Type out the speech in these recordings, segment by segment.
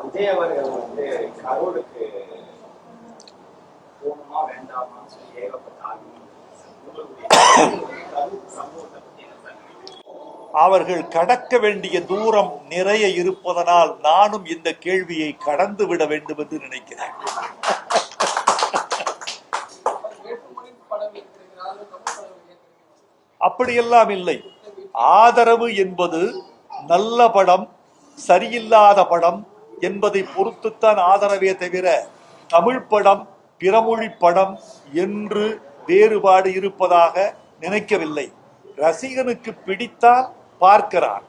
விஜய் அவர்கள் கரூருக்கு போகணுமா வேண்டாமான்னு சொல்லி ஏகப்பட்ட அவர்கள் கடக்க வேண்டிய தூரம் நிறைய இருப்பதனால் நானும் இந்த கேள்வியை கடந்து விட வேண்டும் என்று நினைக்கிறேன். அப்படியெல்லாம் இல்லை. ஆதரவு என்பது நல்ல படம் சரியில்லாத படம் என்பதை பொறுத்துத்தான் ஆதரவே தவிர தமிழ் படம் பிறமொழி படம் என்று வேறுபாடு இருப்பதாக நினைக்கவில்லை. ரசிகனுக்கு பிடித்தால் பார்க்கிறார்,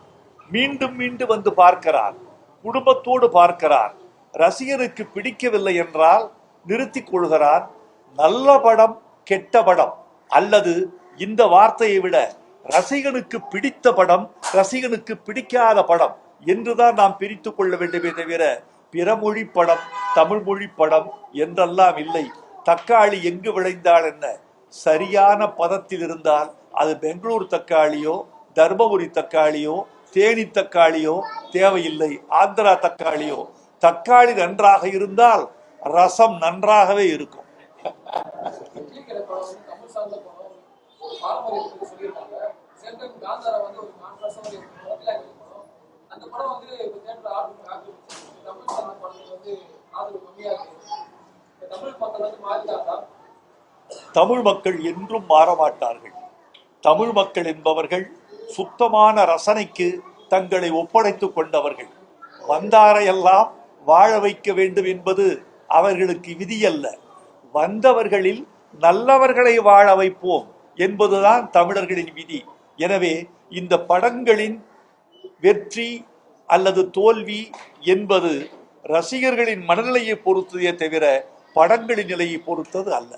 மீண்டும் மீண்டும் வந்து பார்க்கிறார், குடும்பத்தோடு பார்க்கிறார். ரசிகனுக்கு பிடிக்கவில்லை என்றால் நிறுத்திக் கொள்கிறார். நல்ல படம் கெட்ட படம் அல்லது இந்த வார்த்தையை விட ரசிகனுக்கு பிடித்த படம் ரசிகனுக்கு பிடிக்காத படம் என்றுதான் நாம் பிரித்து கொள்ள வேண்டுமே தவிர பிறமொழி படம் தமிழ் மொழி படம் என்றெல்லாம் இல்லை. தக்காளி எங்கு விளைந்தால் என்ன, சரியான பதத்தில் இருந்தால் அது பெங்களூர் தக்காளியோ தர்மபுரி தக்காளியோ தேனி தக்காளியோ தேவையில்லை, ஆந்திரா தக்காளியோ. தக்காளி நன்றாக இருந்தால் ரசம் நன்றாகவே இருக்கும். தமிழ் மக்கள் என்றும் மாறமாட்டார்கள். தமிழ் மக்கள் என்பவர்கள் சுத்தமான ரசனைக்கு தங்களை ஒப்படைத்துக் கொண்டவர்கள். வந்தாரையெல்லாம் வாழ வைக்க வேண்டும் என்பது அவர்களுக்கு விதியல்ல. வந்தவர்களில் நல்லவர்களை வாழ வைப்போம் என்பதுதான் தமிழர்களின் விதி. எனவே இந்த படங்களின் வெற்றி அல்லது தோல்வி என்பது ரசிகர்களின் மனநிலையை பொறுத்ததே தவிர படங்களின் நிலையை பொறுத்தது அல்ல.